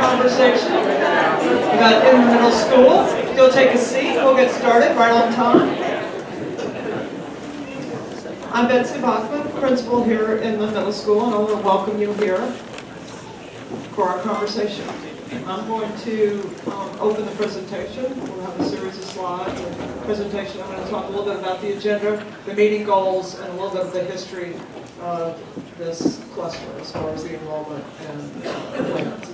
conversation about Inman Middle School. If you'll take a seat, we'll get started right on time. I'm Betsy Bachman, principal here at Inman Middle School, and I want to welcome you here for our conversation. I'm going to open the presentation. We'll have a series of slides and presentation. I'm going to talk a little bit about the agenda, the meeting goals, and a little bit of the history of this cluster as far as the enrollment and plans.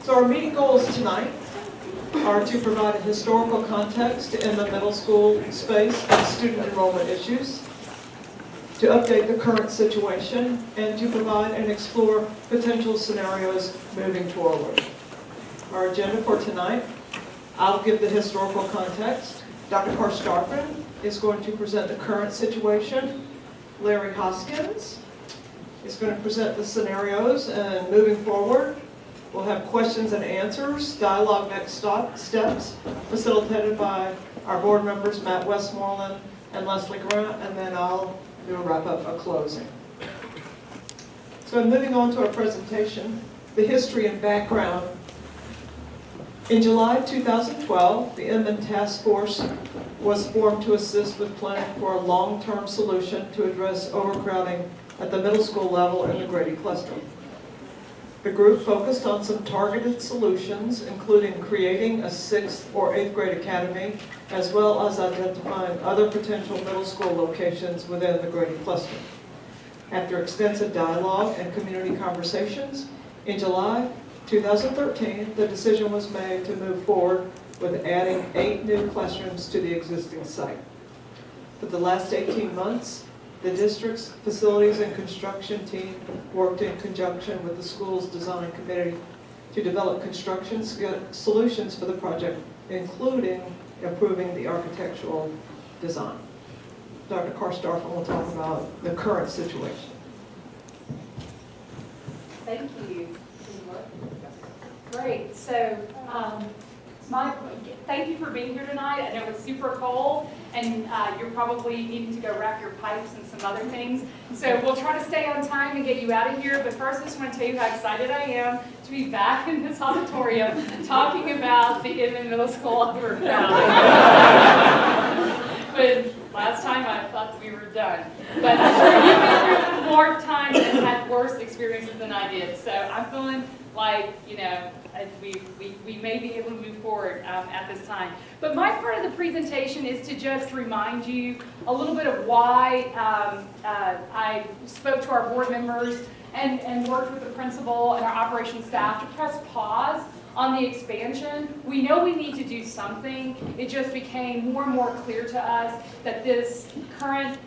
So our meeting goals tonight are to provide a historical context in the middle school space and student enrollment issues, to update the current situation, and to provide and explore potential scenarios moving forward. Our agenda for tonight, I'll give the historical context. Dr. Karstafen is going to present the current situation. Larry Hoskins is going to present the scenarios and moving forward. We'll have questions and answers, dialogue next steps, facilitated by our board members, Matt Westmoreland and Leslie Grant, and then I'll do a wrap-up, a closing. So moving on to our presentation, the history and background. In July 2012, the Inman Task Force was formed to assist with planning for a long-term solution to address overcrowding at the middle school level in the Grady cluster. The group focused on some targeted solutions, including creating a 6th or 8th grade academy, as well as identifying other potential middle school locations within the Grady cluster. After extensive dialogue and community conversations, in July 2013, the decision was made to move forward with adding 8 new classrooms to the existing site. For the last 18 months, the district's facilities and construction team worked in conjunction with the school's design committee to develop construction solutions for the project, including improving the architectural design. Dr. Karstafen will talk about the current situation. Thank you. Great. So, thank you for being here tonight. I know it's super cold, and you're probably needing to go wrap your pipes and some other things. So we'll try to stay on time and get you out of here. But first, I just want to tell you how excited I am to be back in this auditorium talking about the Inman Middle School overcrowding. But last time I thought we were done. But I'm sure you've been through more times and had worse experiences than I did. So I'm feeling like, you know, we may be able to move forward at this time. But my part of the presentation is to just remind you a little bit of why I spoke to our board members and worked with the principal and our operations staff to press pause on the expansion. We know we need to do something. It just became more and more clear to us that this current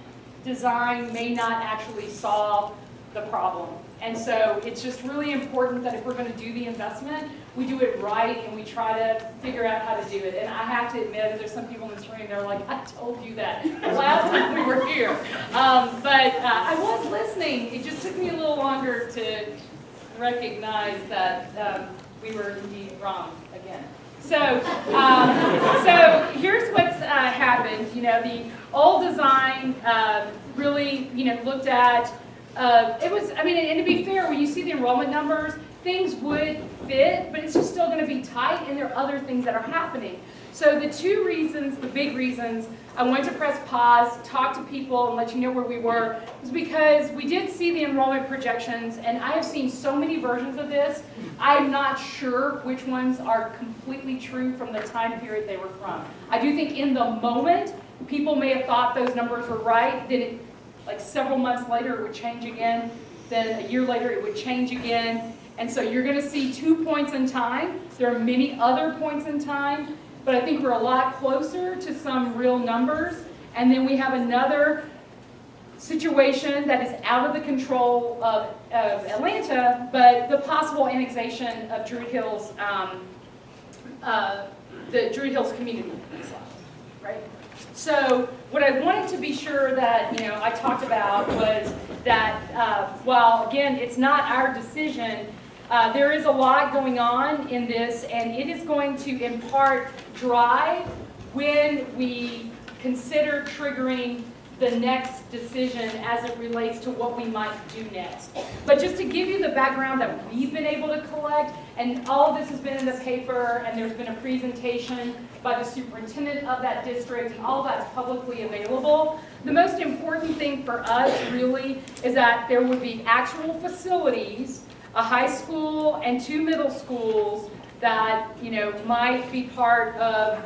design may not actually solve the problem. And so it's just really important that if we're going to do the investment, we do it right and we try to figure out how to do it. And I have to admit, there's some people in this room, they're like, I told you that last time we were here. But I was listening. It just took me a little longer to recognize that we were indeed wrong again. So, so here's what's happened. You know, the old design really, you know, looked at. It was, I mean, and to be fair, when you see the enrollment numbers, things would fit, but it's just still going to be tight, and there are other things that are happening. So the two reasons, the big reasons, I wanted to press pause, talk to people, and let you know where we were, was because we did see the enrollment projections, and I have seen so many versions of this, I'm not sure which ones are completely true from the time period they were from. I do think in the moment, people may have thought those numbers were right, then it, like several months later, it would change again. Then a year later, it would change again. And so you're going to see 2 points in time. There are many other points in time, but I think we're a lot closer to some real numbers. And then we have another situation that is out of the control of Atlanta, but the possible annexation of Druid Hills, the Druid Hills community, right? So what I wanted to be sure that, you know, I talked about was that while, again, it's not our decision, there is a lot going on in this, and it is going to, in part, drive when we consider triggering the next decision as it relates to what we might do next. But just to give you the background that we've been able to collect, and all of this has been in the paper, and there's been a presentation by the superintendent of that district, and all that's publicly available. The most important thing for us really is that there would be actual facilities, a high school and 2 middle schools that, you know, might be part of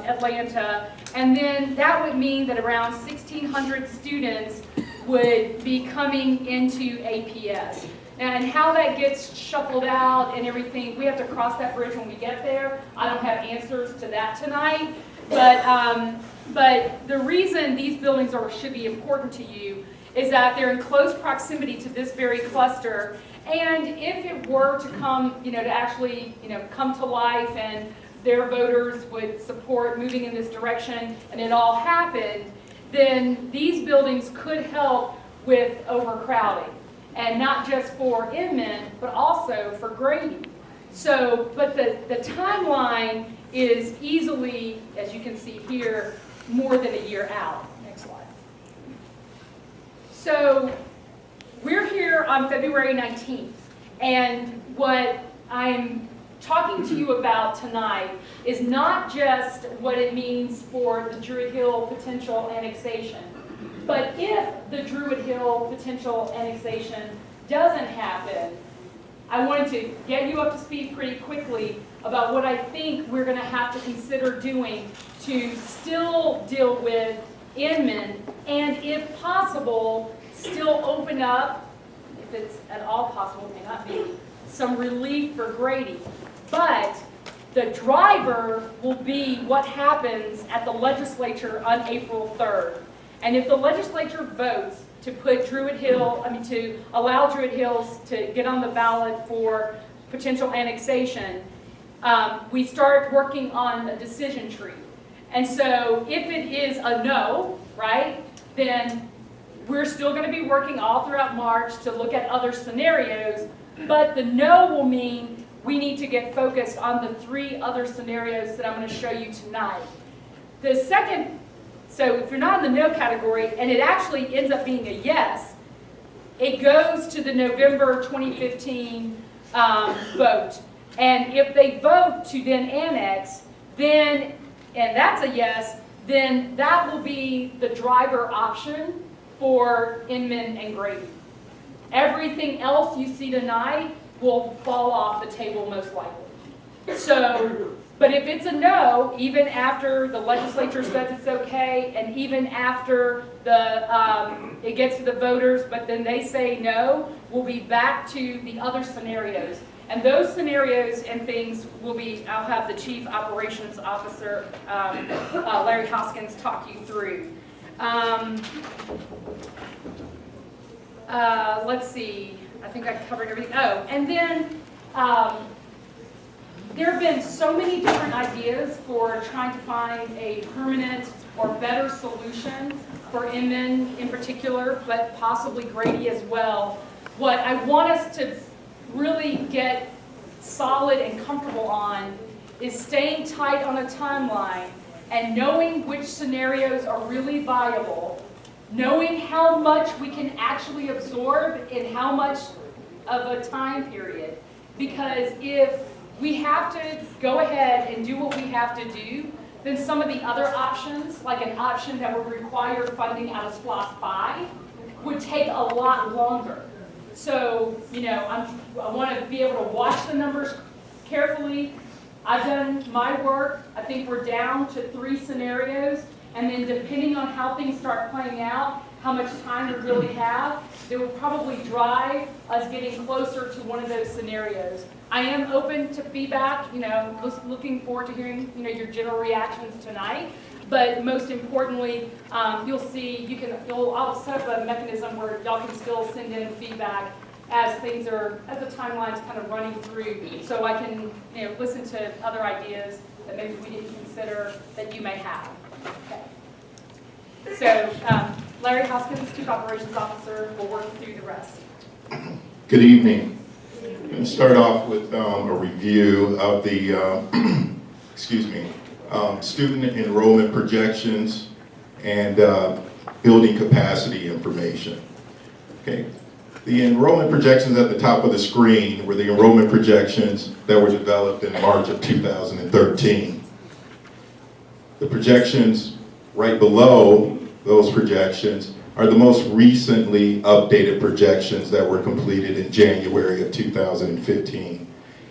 Atlanta, and then that would mean that around 1,600 students would be coming into APS. And how that gets shuffled out and everything, we have to cross that bridge when we get there. I don't have answers to that tonight, but the reason these buildings should be important to you is that they're in close proximity to this very cluster. And if it were to come, you know, to actually, you know, come to life and their voters would support moving in this direction and it all happened, then these buildings could help with overcrowding. And not just for Inman, but also for Grady. So, but the timeline is easily, as you can see here, more than a year out. Next slide. So, we're here on February 19th, and what I'm talking to you about tonight is not just what it means for the Druid Hill potential annexation, but if the Druid Hill potential annexation doesn't happen, I wanted to get you up to speed pretty quickly about what I think we're going to have to consider doing to still deal with Inman, and if possible, still open up, if it's at all possible, it may not be, some relief for Grady. But the driver will be what happens at the legislature on April 3rd. And if the legislature votes to put to allow Druid Hills to get on the ballot for potential annexation, we start working on a decision tree. And so if it is a no, right, then we're still going to be working all throughout March to look at other scenarios, but the no will mean we need to get focused on the 3 other scenarios that I'm going to show you tonight. The second, so if you're not in the no category and it actually ends up being a yes, it goes to the November 2015 vote. And if they vote to then annex, then, and that's a yes, then that will be the driver option for Inman and Grady. Everything else you see tonight will fall off the table most likely. So, but if it's a no, even after the legislature says it's okay, and even after it gets to the voters, but then they say no, we'll be back to the other scenarios. And those scenarios and things will be, I'll have the Chief Operations Officer, Larry Hoskins, talk you through. Let's see, I think I covered everything. Oh, and then there have been so many different ideas for trying to find a permanent or better solution for Inman in particular, but possibly Grady as well. What I want us to really get solid and comfortable on is staying tight on a timeline and knowing which scenarios are really viable, knowing how much we can actually absorb in how much of a time period. Because if we have to go ahead and do what we have to do, then some of the other options, like an option that would require funding out of SPLOST 5, would take a lot longer. So, you know, I want to be able to watch the numbers carefully. I've done my work. I think we're down to 3 scenarios. And then depending on how things start playing out, how much time we really have, they will probably drive us getting closer to one of those scenarios. I am open to feedback, you know, looking forward to hearing, you know, your general reactions tonight. But most importantly, you'll see, I'll set up a mechanism where y'all can still send in feedback as the timeline's kind of running through, so I can, you know, listen to other ideas that maybe we didn't consider that you may have. Okay. So, Larry Hoskins, Chief Operations Officer, will work through the rest. Good evening. I'm going to start off with a review of the, excuse me, student enrollment projections, and building capacity information. Okay. The enrollment projections at the top of the screen were the enrollment projections that were developed in March of 2013. The projections right below those projections are the most recently updated projections that were completed in January of 2015.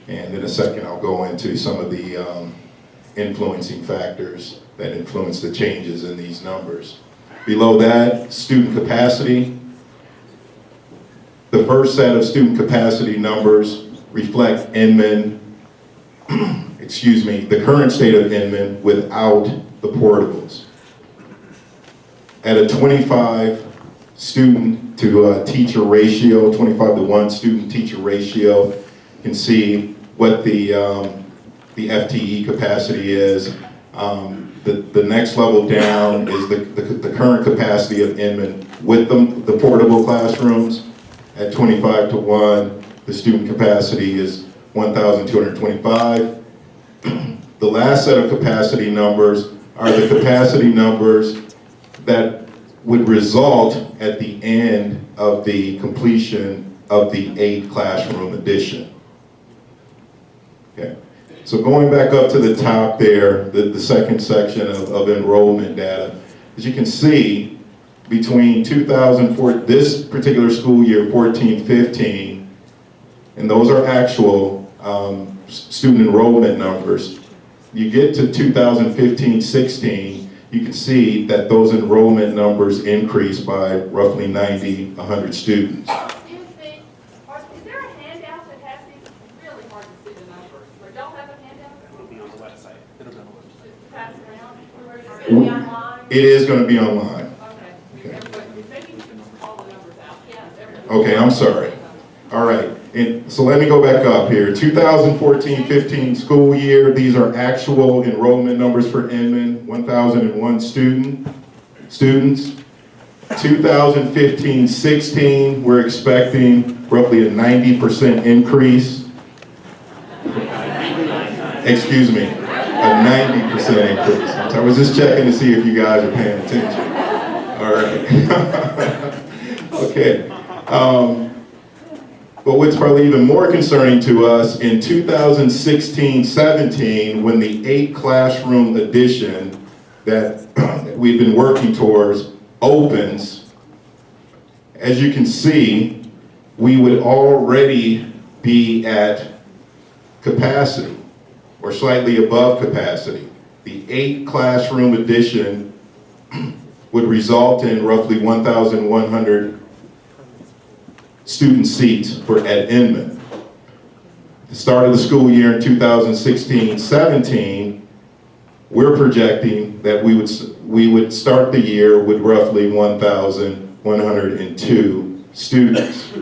And in a second, I'll go into some of the influencing factors that influence the changes in these numbers. Below that, student capacity. The first set of student capacity numbers reflect Inman, the current state of Inman without the portables. At a 25 student to teacher ratio, 25 to 1 student teacher ratio, you can see what the FTE capacity is. The next level down is the current capacity of Inman with the portable classrooms. At 25 to 1, the student capacity is 1,225. The last set of capacity numbers are the capacity numbers that would result at the end of the completion of the 8 classroom addition. Okay. So going back up to the top there, the second section of enrollment data, as you can see, between 2004, this particular school year, 14-15, and those are actual student enrollment numbers. You get to 2015-16, you can see that those enrollment numbers increased by roughly 90, 100 students. Excuse me, is there a handout that has these? It's really hard to see the numbers. Or don't have a handout? It'll be on the website. It'll be on the website. Pass around? Or is it going to be online? It is going to be online. Okay. Maybe you can call the numbers out. Yeah. Okay, I'm sorry. All right, and so let me go back up here. 2014-15 school year, these are actual enrollment numbers for Inman, 1,001 students. 2015-16, we're expecting roughly a 90% increase. Excuse me, a 90% increase. I was just checking to see if you guys are paying attention. All right. Okay. But what's probably even more concerning to us, in 2016-17, when the 8 classroom addition that we've been working towards opens, as you can see, we would already be at capacity or slightly above capacity. The 8 classroom addition would result in roughly 1,100 student seats at Inman. At the start of the school year in 2016-17, we're projecting that we would start the year with roughly 1,102 students.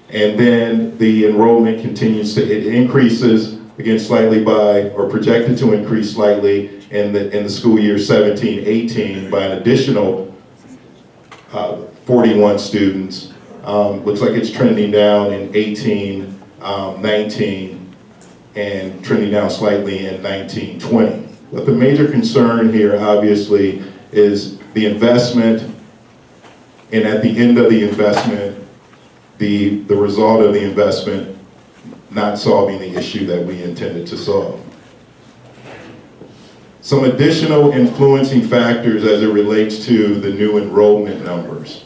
And then the enrollment continues it increases again slightly by, or projected to increase slightly in the school year 17-18 by an additional 41 students. Looks like it's trending down in 18, 19, and trending down slightly in 19, 20. But the major concern here, obviously, is the investment, and at the end of the investment, the result of the investment not solving the issue that we intended to solve. Some additional influencing factors as it relates to the new enrollment numbers.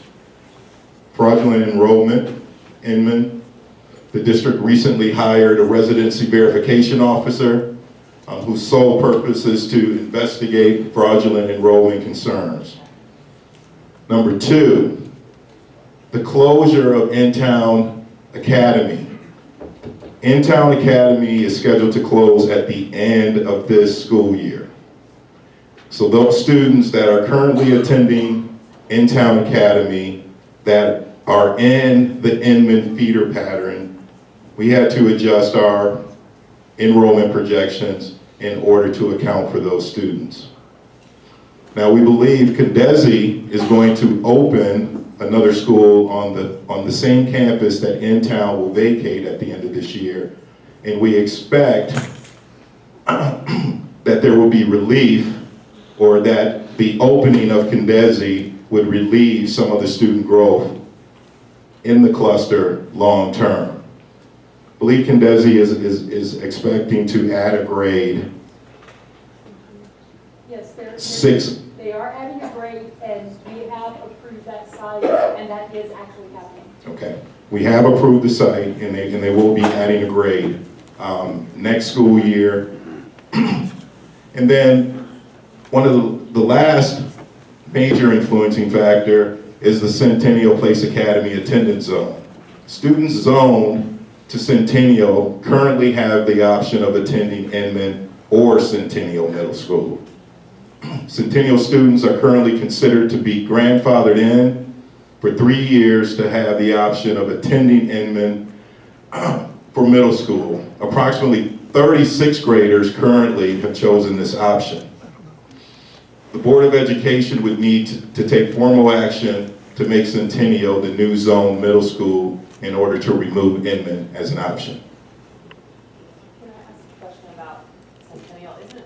Fraudulent enrollment, Inman. The district recently hired a residency verification officer whose sole purpose is to investigate fraudulent enrollment concerns. Number 2, the closure of In-Town Academy. In-Town Academy is scheduled to close at the end of this school year. So those students that are currently attending In-Town Academy that are in the Inman feeder pattern, we had to adjust our enrollment projections in order to account for those students. Now we believe Cadesi is going to open another school on the same campus that In-Town will vacate at the end of this year, and we expect that there will be relief, or that the opening of Cadesi would relieve some of the student growth in the cluster long term. I believe Condesi is expecting to add a grade Yes, six. they are adding a grade, and we have approved that site, and that is actually happening. Okay, we have approved the site, and they will be adding a grade next school year. And then one of the last major influencing factor is the Centennial Place Academy attendance zone. Students zoned to Centennial currently have the option of attending Inman or Centennial Middle School. Centennial students are currently considered to be grandfathered in for 3 years to have the option of attending Inman for middle school. Approximately 36 graders currently have chosen this option. The Board of Education would need to take formal action to make Centennial the new zone middle school in order to remove Inman as an option. Can I ask a question about Centennial? Isn't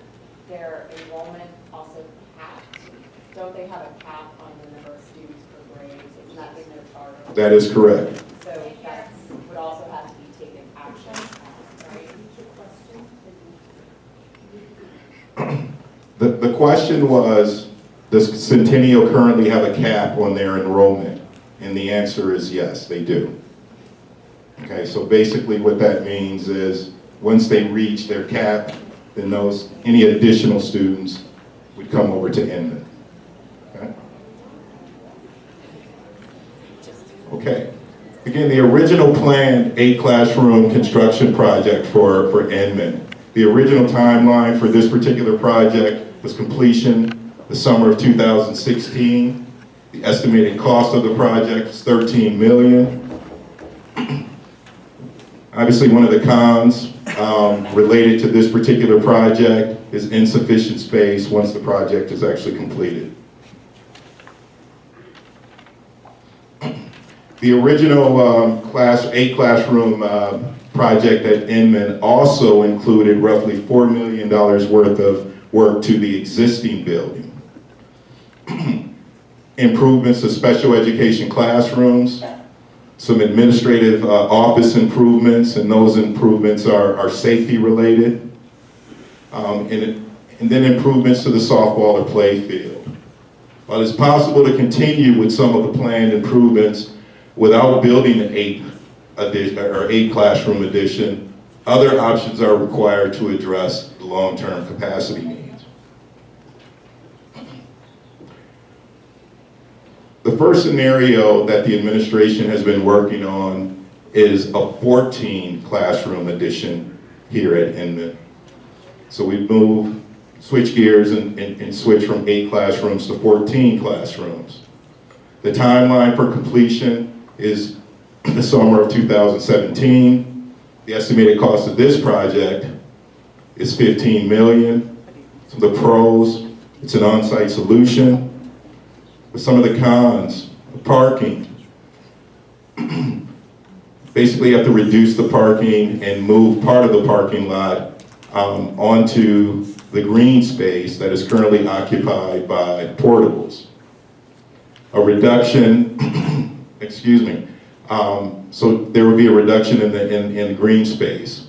their enrollment also capped? Don't they have a cap on the number of students per grade? Isn't that in their charter? That is correct. So that would also have to be taken action, right? The question was, does Centennial currently have a cap on their enrollment? And the answer is yes, they do. Okay, so basically what that means is once they reach their cap, then any additional students would come over to Inman. Okay? Okay. Again, the original planned 8-classroom construction project for Inman. The original timeline for this particular project was completion the summer of 2016. The estimated cost of the project is $13 million. Obviously, one of the cons related to this particular project is insufficient space once the project is actually completed. The original 8-classroom project at Inman also included roughly $4 million worth of work to the existing building. Improvements to special education classrooms, some administrative office improvements, and those improvements are safety related. And then improvements to the softball or play field. While it's possible to continue with some of the planned improvements without building an 8-classroom addition, other options are required to address the long-term capacity needs. The first scenario that the administration has been working on is a 14-classroom addition here at Inman. So we switch gears and switch from 8 classrooms to 14 classrooms. The timeline for completion is the summer of 2017. The estimated cost of this project is $15 million. So the pros, it's an on-site solution. But some of the cons, parking. Basically you have to reduce the parking and move part of the parking lot onto the green space that is currently occupied by portables. A reduction, excuse me, so there would be a reduction in the green space.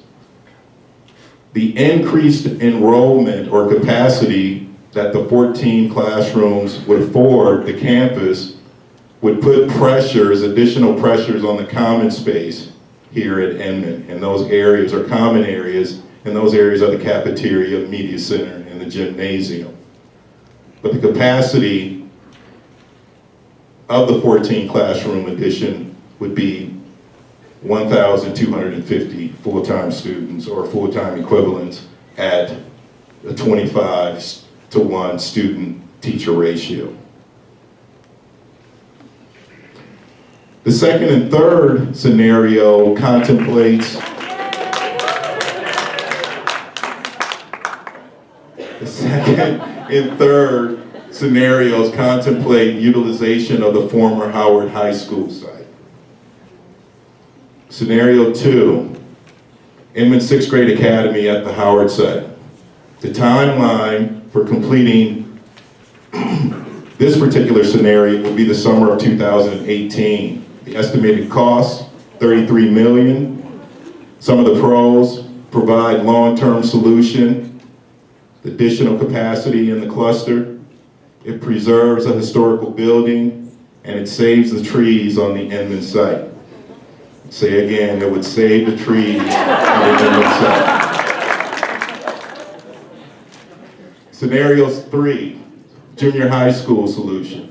The increased enrollment or capacity that the 14 classrooms would afford the campus would put pressures, additional pressures on the common space here at Inman. And those areas are common areas, and those areas are the cafeteria, the media center, and the gymnasium. But the capacity of the 14 classroom addition would be 1,250 full-time students or full-time equivalents at a 25-to-1 student-teacher ratio. The second and third scenario contemplates the second and third scenarios contemplate utilization of the former Howard High School site. Scenario 2, Inman 6th grade academy at the Howard site. The timeline for completing This particular scenario would be the summer of 2018. The estimated cost, $33 million. Some of the pros: provide long-term solution, additional capacity in the cluster. It preserves a historical building, and it saves the trees on the Inman site. Say again, it would save the trees on the Inman site. Scenario 3, junior high school solution.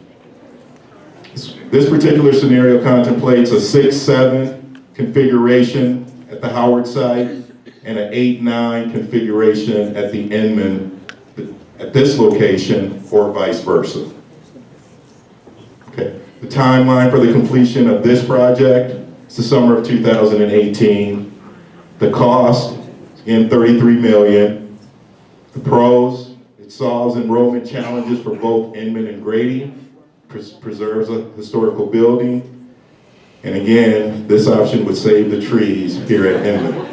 This particular scenario contemplates a 6-7 configuration at the Howard site and an 8-9 configuration at the Inman, at this location, or vice versa. Okay. The timeline for the completion of this project is the summer of 2018. The cost, again, $33 million. The pros: it solves enrollment challenges for both Inman and Grady, preserves a historical building, and again, this option would save the trees here at Inman.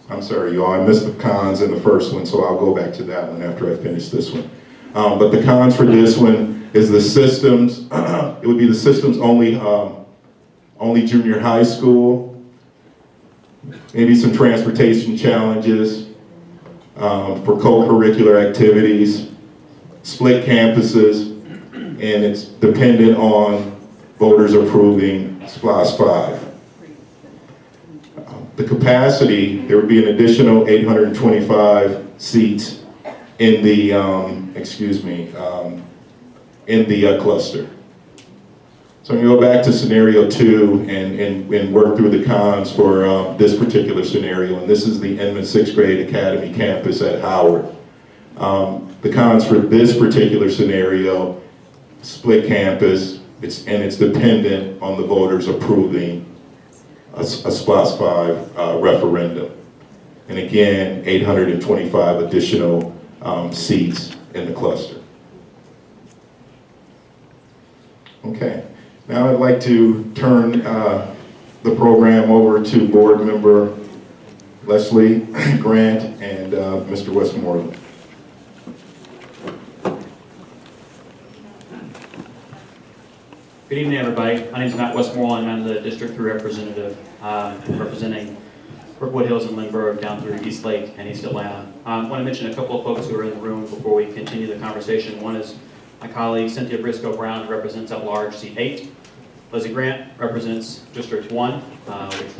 I'm sorry, y'all. I missed the cons in the first one, so I'll go back to that one after I finish this one. But the cons for this one is the systems. It would be the systems only junior high school. Maybe some transportation challenges for co-curricular activities, split campuses, and it's dependent on voters approving SPLOST 5. The capacity, there would be an additional 825 seats in the, cluster. So I'm going to go back to scenario 2 and work through the cons for this particular scenario. And this is the Inman 6th grade Academy campus at Howard. The cons for this particular scenario: split campus, it's dependent on the voters approving a SPLOST 5 referendum. And again, 825 additional seats in the cluster. Okay. Now I'd like to turn the program over to board member Leslie Grant and Mr. Westmoreland. Good evening, everybody. My name is Matt Westmoreland. I'm the District 3 representative representing Brookwood Hills and Lindbergh down through East Lake and East Atlanta. I want to mention a couple of folks who are in the room before we continue the conversation. One is my colleague Cynthia Briscoe Brown, who represents at large seat 8. Lizzie Grant represents District 1, which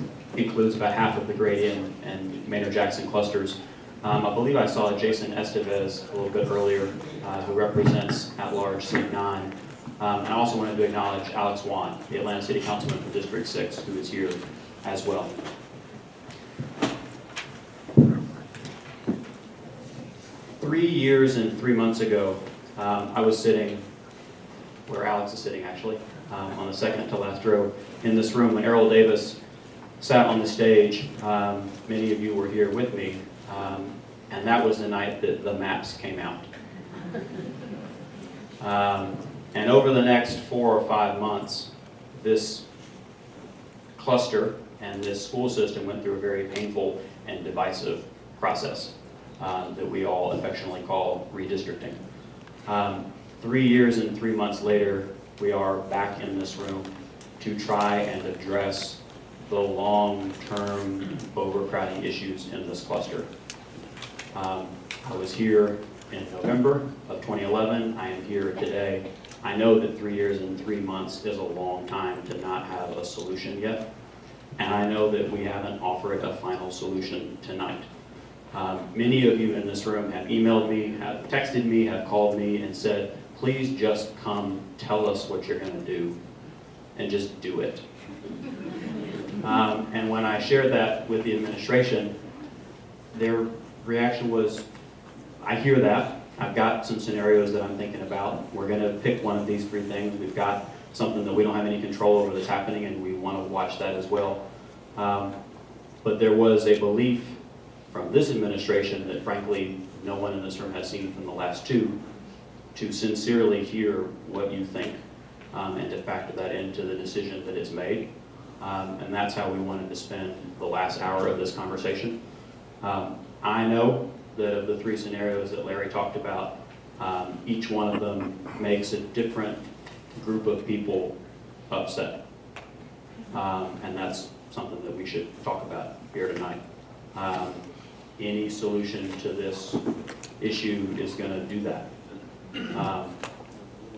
includes about half of the Grady and Maynard Jackson clusters. I believe I saw Jason Estevez a little bit earlier, who represents at large seat 9. And I also wanted to acknowledge Alex Wan, the Atlanta City Councilman from District 6, who is here as well. Three years and 3 months ago, I was sitting where Alex is sitting, actually, on the second to last row in this room when Errol Davis sat on the stage. Many of you were here with me, and that was the night that the maps came out. And over the next 4 or 5 months, this cluster and this school system went through a very painful and divisive process that we all affectionately call redistricting. 3 years and 3 months later, we are back in this room to try and address the long-term overcrowding issues in this cluster. I was here in November of 2011. I am here today. I know that 3 years and 3 months is a long time to not have a solution yet. And I know that we haven't offered a final solution tonight. Many of you in this room have emailed me, have texted me, have called me and said, please just come tell us what you're going to do and just do it. And when I shared that with the administration, their reaction was, I hear that. I've got some scenarios that I'm thinking about. We're going to pick one of these 3 things. We've got something that we don't have any control over that's happening, and we want to watch that as well. But there was a belief from this administration that, frankly, no one in this room has seen from the last 2, to sincerely hear what you think and to factor that into the decision that is made. And that's how we wanted to spend the last hour of this conversation. I know that of the 3 scenarios that Larry talked about, each one of them makes a different group of people upset. And that's something that we should talk about here tonight. Any solution to this issue is going to do that.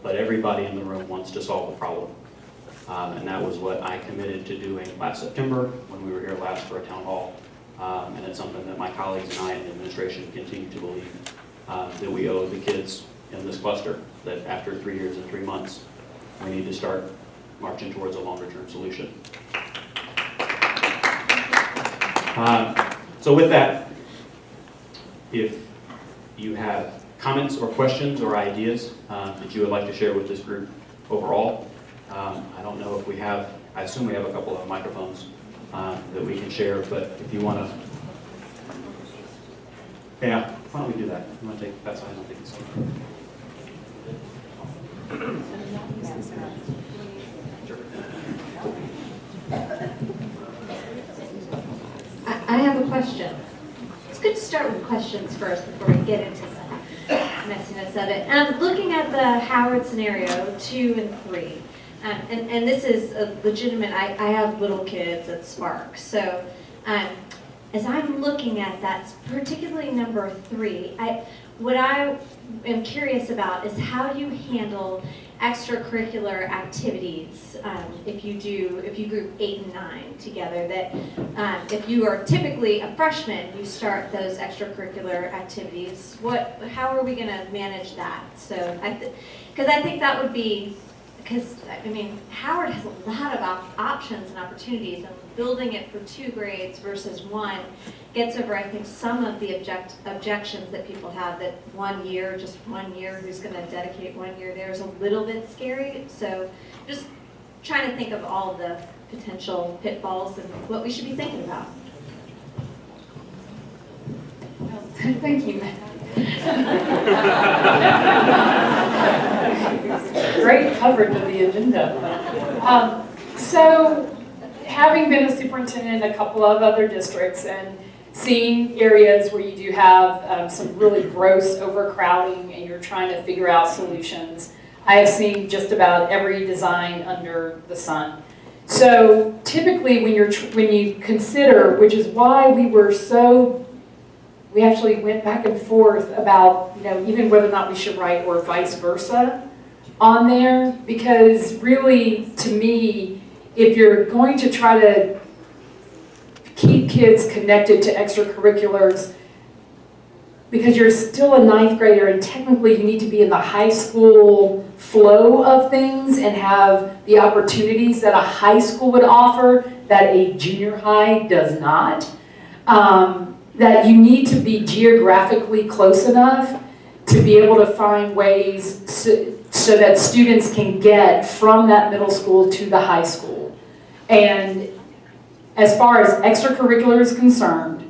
But everybody in the room wants to solve the problem. And that was what I committed to doing last September when we were here last for a town hall. And it's something that my colleagues and I in the administration continue to believe that we owe the kids in this cluster, that after 3 years and 3 months, we need to start marching towards a longer-term solution. So with that, if you have comments or questions or ideas that you would like to share with this group overall, I don't know if we have, I assume we have a couple of microphones that we can share, but if you want to, yeah, why don't we do that? You want to take that side? I don't think it's I have a question. It's good to start with questions first before we get into the messiness of it. Looking at the Howard scenario 2 and 3, and this is a legitimate, I have little kids at Spark, so as I'm looking at that, particularly number 3, what I am curious about is how you handle extracurricular activities if you group 8 and 9 together, that if you are typically a freshman, you start those extracurricular activities. How are we going to manage that? So, because I think that would be, because I mean, Howard has a lot of options and opportunities, and building it for 2 grades versus 1 gets over, I think, some of the objections that people have, that 1 year, just 1 year, who's going to dedicate 1 year there is a little bit scary. So just trying to think of all the potential pitfalls and what we should be thinking about. Thank you. Great coverage of the agenda. So, having been a superintendent in a couple of other districts and seeing areas where you do have some really gross overcrowding and you're trying to figure out solutions, I have seen just about every design under the sun. So typically when you consider, which is why we actually went back and forth about, even whether or not we should write or vice versa on there, because really, to me, if you're going to try to keep kids connected to extracurriculars, because you're still a 9th grader and technically you need to be in the high school flow of things and have the opportunities that a high school would offer that a junior high does not, that you need to be geographically close enough to be able to find ways so that students can get from that middle school to the high school. And as far as extracurricular is concerned,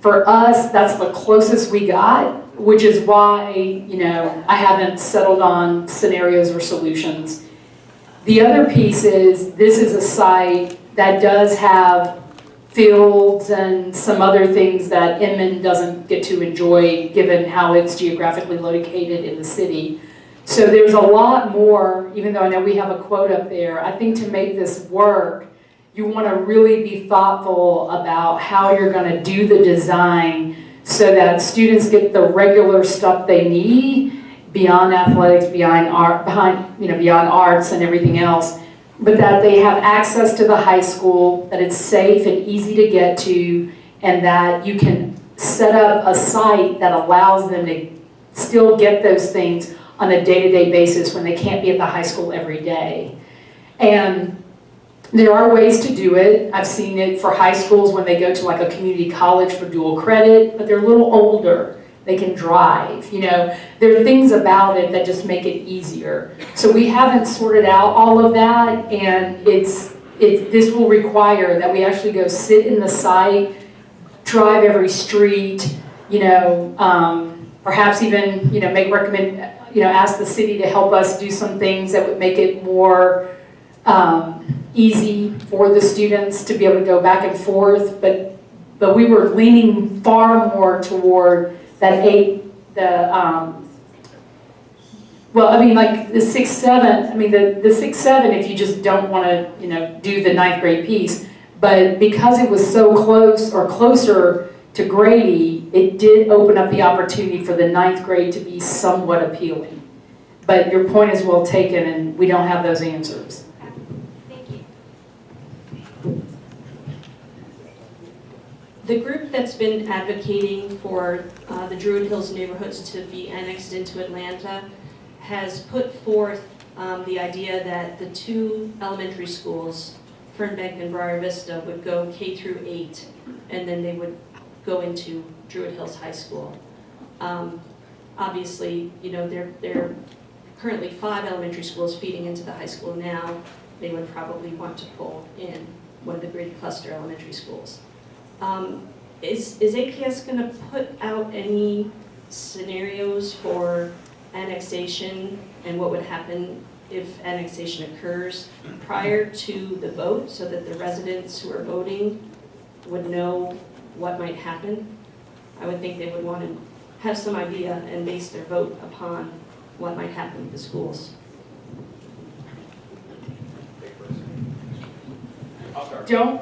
for us, that's the closest we got, which is why, I haven't settled on scenarios or solutions. The other piece is, this is a site that does have fields and some other things that Inman doesn't get to enjoy given how it's geographically located in the city. So there's a lot more, even though I know we have a quote up there, I think to make this work, you want to really be thoughtful about how you're going to do the design so that students get the regular stuff they need beyond athletics, beyond arts and everything else, but that they have access to the high school, that it's safe and easy to get to, and that you can set up a site that allows them to still get those things on a day-to-day basis when they can't be at the high school every day. And there are ways to do it. I've seen it for high schools when they go to like a community college for dual credit, but they're a little older. They can drive, There are things about it that just make it easier. So we haven't sorted out all of that, and this will require that we actually go sit in the site, drive every street, perhaps even, ask the city to help us do some things that would make it more easy for the students to be able to go back and forth, but but we were leaning far more toward that well, I mean, like the 6, 7, I mean, the 6, 7, if you just don't want to, you know, do the 9th grade piece. But because it was so close or closer to Grady, it did open up the opportunity for the 9th grade to be somewhat appealing. But your point is well taken, and we don't have those answers. Thank you. The group that's been advocating for the Druid Hills neighborhoods to be annexed into Atlanta has put forth the idea that the 2 elementary schools, Fernbank and Briar Vista, would go K through 8, and then they would go into Druid Hills High School. Obviously, you know, there are currently 5 elementary schools feeding into the high school now. They would probably want to pull in one of the Grady cluster elementary schools. Is APS going to put out any scenarios for annexation and what would happen if annexation occurs prior to the vote, so that the residents who are voting would know what might happen? I would think they would want to have some idea and base their vote upon what might happen with the schools. Don't.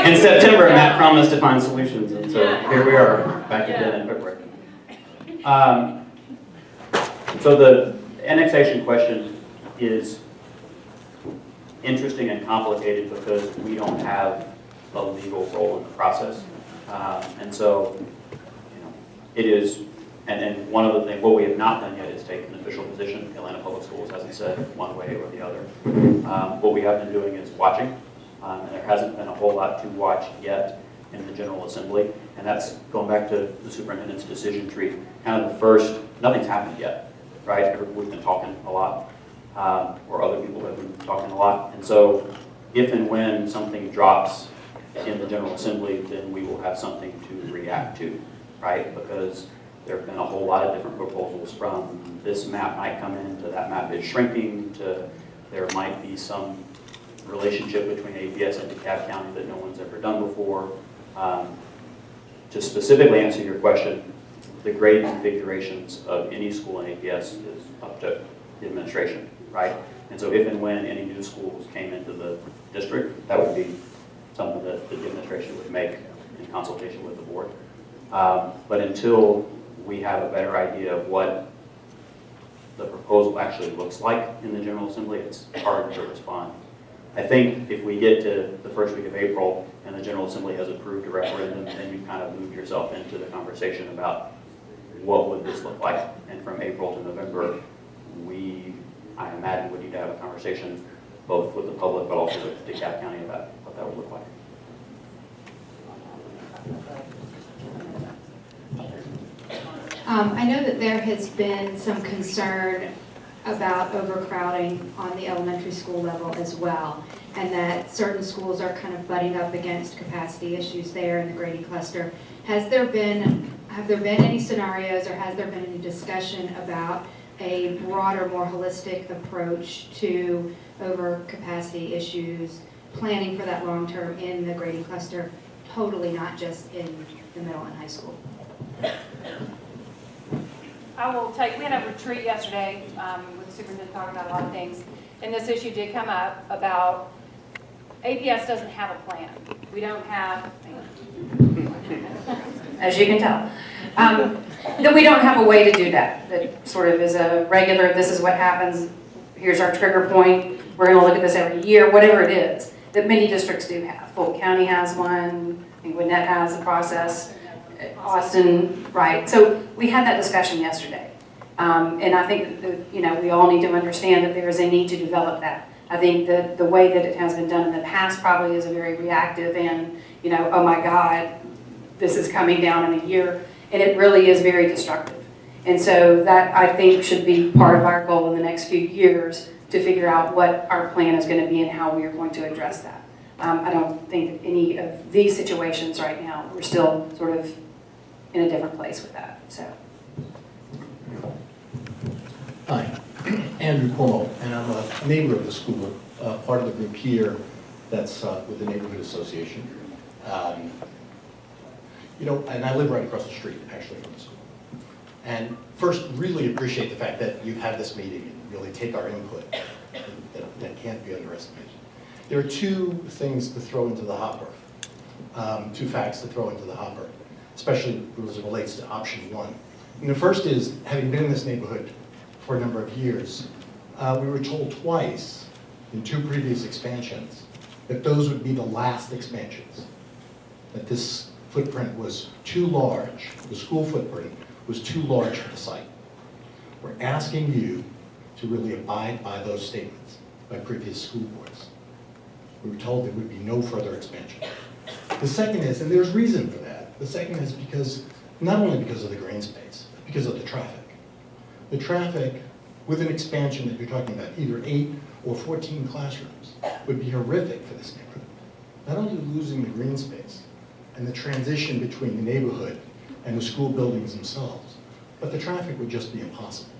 In September, Matt promised to find solutions, and so here we are, back again in February. So the annexation question is interesting and complicated because we don't have a legal role in the process. And so, you know, it is, and one of the things, what we have not done yet is take an official position. Atlanta Public Schools hasn't said one way or the other. What we have been doing is watching, and there hasn't been a whole lot to watch yet in the General Assembly, and that's going back to the superintendent's decision tree. Kind of the first, nothing's happened yet, right? We've been talking a lot, or other people have been talking a lot, and so if and when something drops in the General Assembly, then we will have something to react to, right? Because there have been a whole lot of different proposals, from this map might come in, to that map is shrinking, to there might be some relationship between APS and DeKalb County that no one's ever done before. To specifically answer your question, the grade configurations of any school in APS is up to the administration, right? And so if and when any new schools came into the district, that would be something that the administration would make in consultation with the board. But until we have a better idea of what the proposal actually looks like in the General Assembly, it's hard to respond. I think if we get to the first week of April and the General Assembly has approved a referendum, then you kind of move yourself into the conversation about what would this look like. And from April to November, I imagine, would need to have a conversation both with the public but also with DeKalb County about what that would look like. I know that there has been some concern about overcrowding on the elementary school level as well, and that certain schools are kind of butting up against capacity issues there in the Grady cluster. Have there been any scenarios, or has there been any discussion about a broader, more holistic approach to overcapacity issues, planning for that long term in the Grady cluster, totally not just in the middle and high school? We had a retreat yesterday with the superintendent talking about a lot of things, and this issue did come up about APS doesn't have a plan. We don't have, as you can tell, that we don't have a way to do that. That sort of is a regular, this is what happens, here's our trigger point, we're going to look at this every year, whatever it is, that many districts do have. Fulton County has one, I think Gwinnett has a process, Austin, right. So we had that discussion yesterday. And I think that, we all need to understand that there is a need to develop that. I think that the way that it has been done in the past probably is a very reactive and, oh my God, this is coming down in a year. And it really is very destructive. And so that, I think, should be part of our goal in the next few years to figure out what our plan is going to be and how we are going to address that. I don't think that any of these situations right now, we're still sort of in a different place with that. So. Hi, Andrew Cuomo, and I'm a neighbor of the school, part of the group here. that's with the neighborhood association. You know, and I live right across the street, actually, from the school. And first, really appreciate the fact that you've had this meeting and really take our input. That can't be underestimated. There are two things to throw into the hopper, two facts to throw into the hopper, especially as it relates to option one. And the first is, having been in this neighborhood for a number of years, we were told twice in two previous expansions that those would be the last expansions, that this footprint was too large, the school footprint was too large for the site. We're asking you to really abide by those statements by previous school boards. We were told there would be no further expansion. The second is, and there's reason for that, the second is because, not only because of the green space, but because of the traffic. The traffic with an expansion that you're talking about, either 8 or 14 classrooms, would be horrific for this neighborhood. Not only losing the green space and the transition between the neighborhood and the school buildings themselves, but the traffic would just be impossible.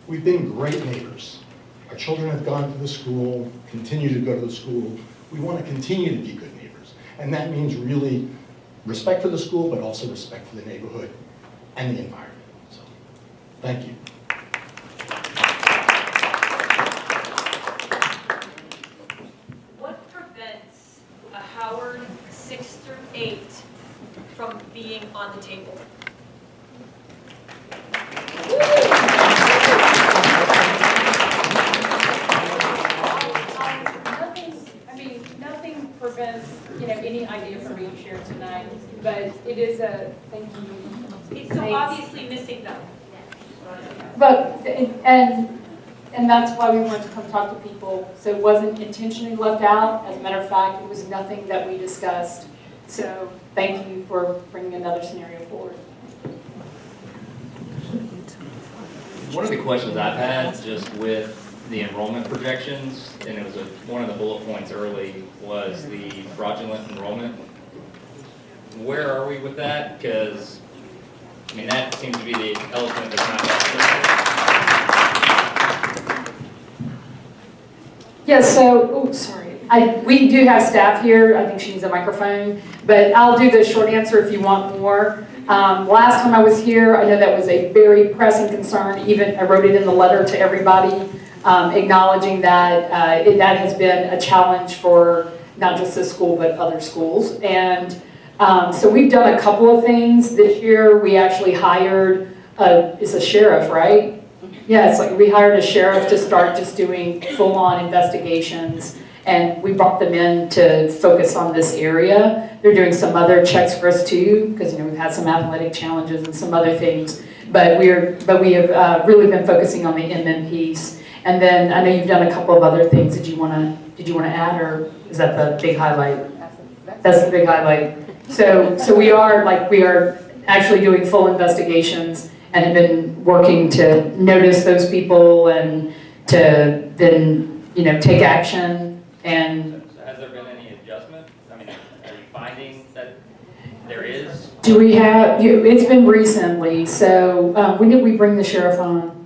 We've been great neighbors. Our children have gone to the school, continue to go to the school. We want to continue to be good neighbors. And that means really respect for the school, but also respect for the neighborhood and the environment. So, thank you. What prevents a Howard 6 through 8 from being on the table? Nothing prevents, any idea from being shared tonight, but it is a, thank you. It's so obviously missing though. But, and that's why we wanted to come talk to people, so it wasn't intentionally left out. As a matter of fact, it was nothing that we discussed. So thank you for bringing another scenario forward. One of the questions I've had just with the enrollment projections, and it was one of the bullet points early, was the fraudulent enrollment. Where are we with that? Because, that seems to be the elephant in the room. Yeah, so, sorry. We do have staff here. I think she needs a microphone, but I'll do the short answer if you want more. Last time I was here, I know that was a very pressing concern. Even I wrote it in the letter to everybody, acknowledging that that has been a challenge for not just this school, but other schools. And so we've done a couple of things. This year, we actually hired, it's a sheriff, right? Yeah, it's like we hired a sheriff to start just doing full-on investigations, and we brought them in to focus on this area. They're doing some other checks for us too, because we've had some athletic challenges and some other things. But we have really been focusing on the Inman piece. And then I know you've done a couple of other things. Did you want to add, or is that the big highlight? That's the big highlight. So we are actually doing full investigations and have been working to notice those people and to then take action. And So has there been any adjustment? Are you finding that there is? do we have? It's been recently. So when did we bring the sheriff on?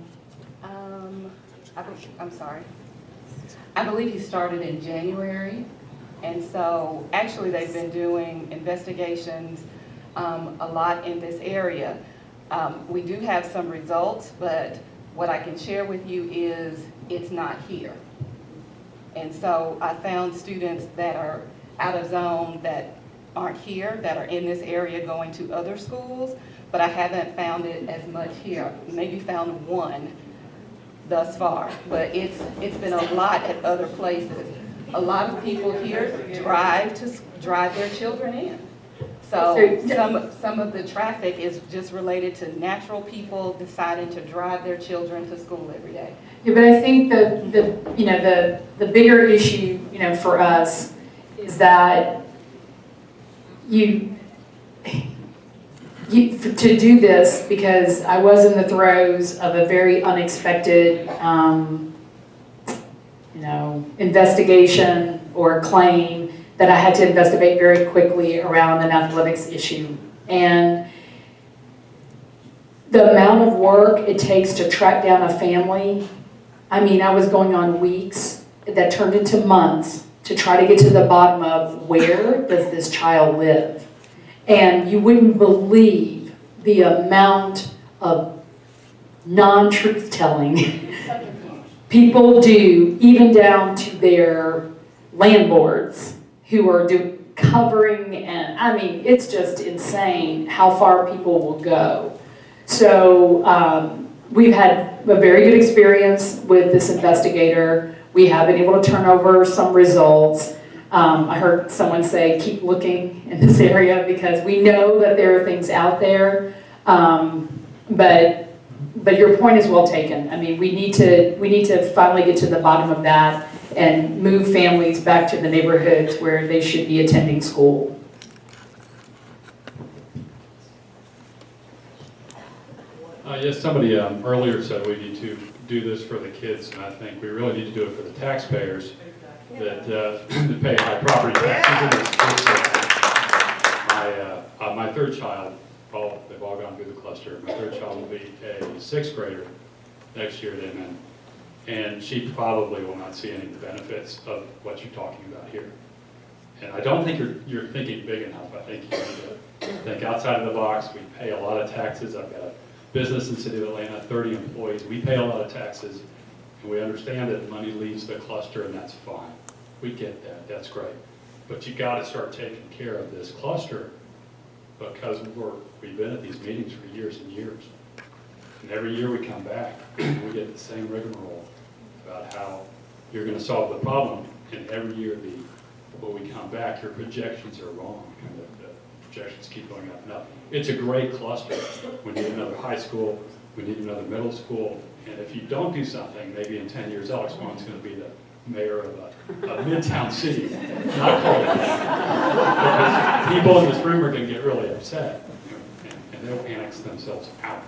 I'm sorry. I believe he started in January, and so actually they've been doing investigations a lot in this area. We do have some results, but what I can share with you is it's not here. And so I found students that are out of zone that aren't here, that are in this area going to other schools, but I haven't found it as much here. Maybe found one thus far, but it's been a lot at other places. A lot of people here drive their children in. So some of the traffic is just related to natural people deciding to drive their children to school every day. Yeah, but I think the bigger issue for us is that to do this, because I was in the throes of a very unexpected investigation or claim that I had to investigate very quickly around an athletics issue. And the amount of work it takes to track down a family, I was going on weeks that turned into months to try to get to the bottom of where does this child live. And you wouldn't believe the amount of non-truth telling people do, even down to their landlords who are covering, and I mean, it's just insane how far people will go. So we've had a very good experience with this investigator. We have been able to turn over some results. I heard someone say, keep looking in this area because we know that there are things out there. But your point is well taken. I mean, we need to finally get to the bottom of that and move families back to the neighborhoods where they should be attending school. Yes, somebody earlier said we need to do this for the kids, and I think we really need to do it for the taxpayers that pay high property taxes in this state. My third child, they've all gone through the cluster. My third child will be a 6th grader next year at Inman, and she probably will not see any of the benefits of what you're talking about here. And I don't think you're thinking big enough. I think you need to think outside of the box. We pay a lot of taxes. I've got a business in the city of Atlanta, 30 employees. We pay a lot of taxes, and we understand that money leaves the cluster, and that's fine. We get that. That's great. But you got to start taking care of this cluster because we've been at these meetings for years and years. And every year we come back, we get the same rigmarole about how you're going to solve the problem. And every year when we come back, your projections are wrong. And the projections keep going up and up. It's a great cluster. We need another high school. We need another middle school. And if you don't do something, maybe in 10 years, Alex Wong's going to be the mayor of a midtown city, not Colton. Because people in this room are going to get really upset, and they'll annex themselves out.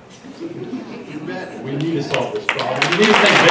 We need to solve this problem. We need to think